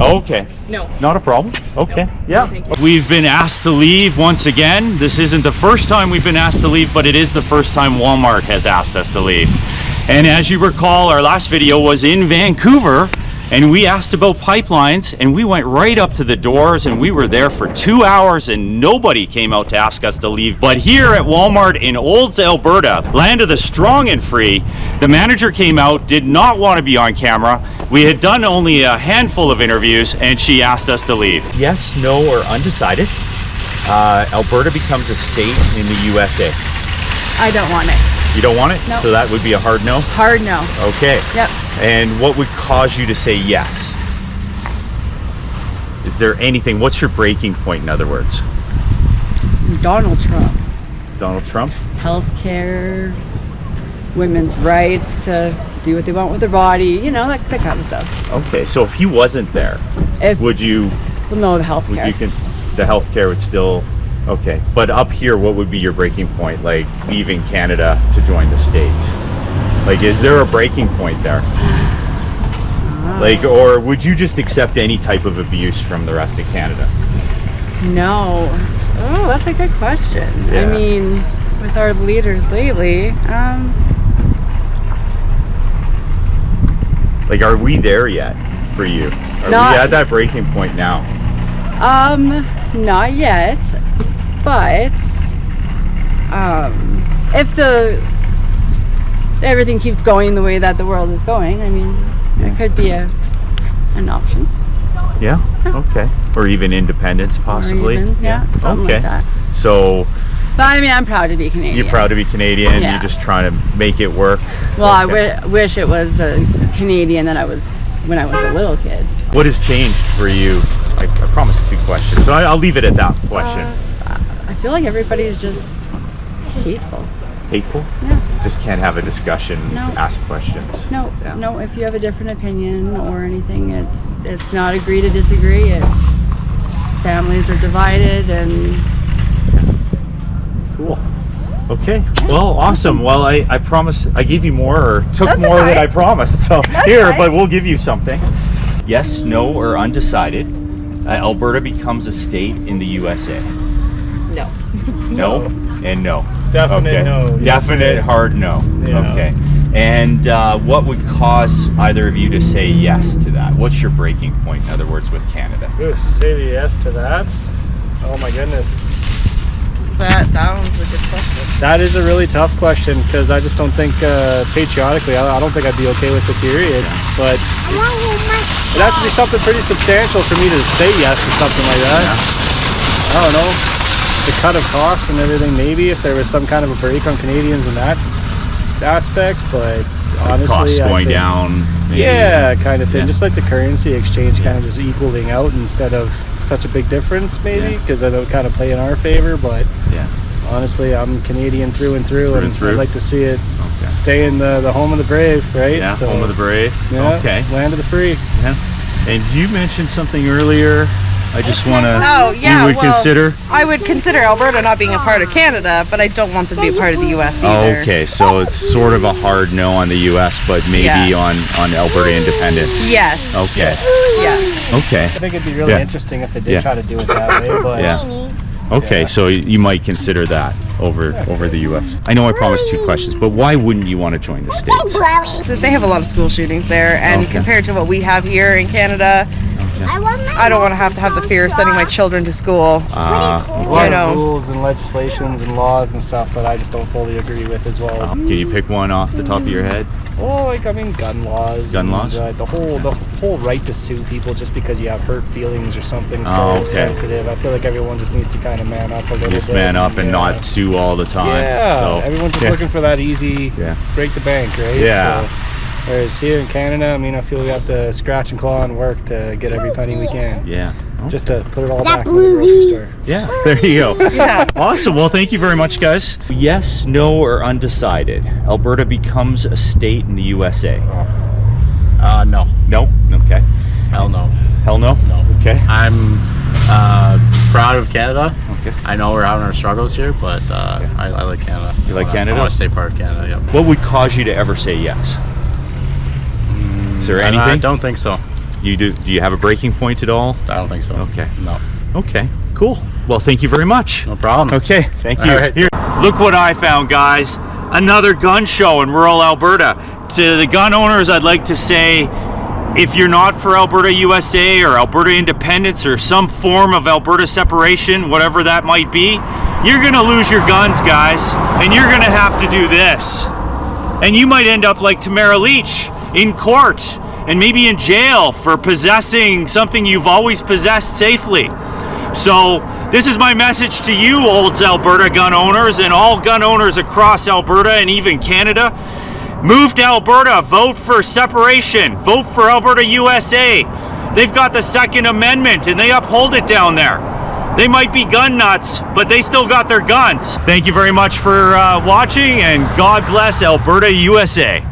Okay. No. Not a problem. Okay. No. Yeah. Thank you. We've been asked to leave once again. This isn't the first time we've been asked to leave, but it is the first time Walmart has asked us to leave. And as you recall, our last video was in Vancouver, and we asked about pipelines, and we went right up to the doors, and we were there for 2 hours, and nobody came out to ask us to leave. But here at Walmart in Olds, Alberta, land of the strong and free, the manager came out, did not want to be on camera. We had done only a handful of interviews, and she asked us to leave. Yes, no, or undecided. Alberta becomes a state in the USA. I don't want it. You don't want it? No. So that would be a hard no? Hard no. Okay. Yep. And what would cause you to say yes? Is there anything, what's your breaking point, in other words? Donald Trump. Donald Trump? Healthcare, women's rights to do what they want with their body, you know, that kind of stuff. Okay, so if he wasn't there, would you, Well, no, the healthcare. the healthcare would still, okay. But up here, what would be your breaking point, like leaving Canada to join the States? Like, is there a breaking point there? Like, or would you just accept any type of abuse from the rest of Canada? No. Oh, that's a good question. Yeah. I mean, with our leaders lately, Like, are we there yet for you? Are we at that breaking point now? not yet, but if everything keeps going the way that the world is going, I mean, it could be an option. Yeah. Okay. Or even independence, possibly. Or even, something like that. So. But I mean, I'm proud to be Canadian. You're proud to be Canadian. Yeah. You're just trying to make it work. Well, okay. I wish it was a Canadian that I was when I was a little kid. What has changed for you? I promised 2 questions, so I'll leave it at that question. I feel like everybody's just hateful. Hateful? Yeah. Just can't have a discussion, ask questions. No, no. If you have a different opinion or anything, it's not agree to disagree. It's families are divided and. Cool. Okay. Well, awesome. Well, I promise I gave you more, or took That's more okay. than I promised. So here, okay. but we'll give you something. Yes, no, or undecided. Alberta becomes a state in the USA. No. No and no. Definite no. Definite hard no. Yeah. Okay. And what would cause either of you to say yes to that? What's your breaking point, in other words, with Canada? Ooh, say yes to that. Oh my goodness. That one's a good question. That is a really tough question because I just don't think patriotically, I don't think I'd be okay with it, period. But it has to be something pretty substantial for me to say yes to something like that. I don't know. The cut of costs and everything, maybe if there was some kind of a break on Canadians in that aspect, but honestly, costs going down. Maybe. Yeah, kind of thing. Just like the currency exchange kind of just equaling out instead of such a big difference, maybe, because it'll kind of play in our favor. But honestly, I'm Canadian through and through, and I'd like to see it stay in the home of the brave, right? Yeah, so, home of the brave. Yeah, okay. Land of the free. Yeah. And you mentioned something earlier. I just want to. Oh, yeah. You would consider? I would consider Alberta not being a part of Canada, but I don't want them to be a part of the U.S. either. Okay, so it's sort of a hard no on the U.S., but maybe on Alberta independence. Yes. Okay. Yeah. Okay. I think it'd be really interesting if they did try to do it that way. But Okay, so you might consider that over the U.S. I know I promised 2 questions, but why wouldn't you want to join the States? They have a lot of school shootings there, and compared to what we have here in Canada, I don't want to have the fear of sending my children to school. a lot of rules and legislations and laws and stuff that I just don't fully agree with as well. Can you pick one off the top of your head? Well, like, I mean, gun laws. Gun laws? The whole right to sue people just because you have hurt feelings or something so sensitive. I feel like everyone just needs to kind of man up a little bit. Just man up and not sue all the time. Yeah, so, everyone's just looking for that easy break the bank, right? Yeah. So, whereas here in Canada, I mean, I feel we have to scratch and claw and work to get every penny we can. Yeah. Just to put it all back in the grocery store. Yeah, there you go. Awesome. Well, thank you very much, guys. Yes, no, or undecided. Alberta becomes a state in the USA. No. No? Okay. Hell no. Hell no? No. Okay. I'm proud of Canada. Okay. I know we're having our struggles here, but I like Canada. You like Canada? I want to stay part of Canada, yeah. What would cause you to ever say yes? Is there anything? I don't think so. You do you have a breaking point at all? I don't think so. Okay. No. Okay, cool. Well, thank you very much. No problem. Okay, thank you. All right. Here, look what I found, guys. Another gun show in rural Alberta. To the gun owners, I'd like to say, if you're not for Alberta USA or Alberta independence or some form of Alberta separation, whatever that might be, you're gonna lose your guns, guys, and you're gonna have to do this. And you might end up like Tamara Leach in court and maybe in jail for possessing something you've always possessed safely. So this is my message to you, Olds Alberta gun owners and all gun owners across Alberta and even Canada. Move to Alberta, vote for separation, vote for Alberta USA. They've got the Second Amendment and they uphold it down there. They might be gun nuts, but they still got their guns. Thank you very much for watching, and God bless Alberta USA.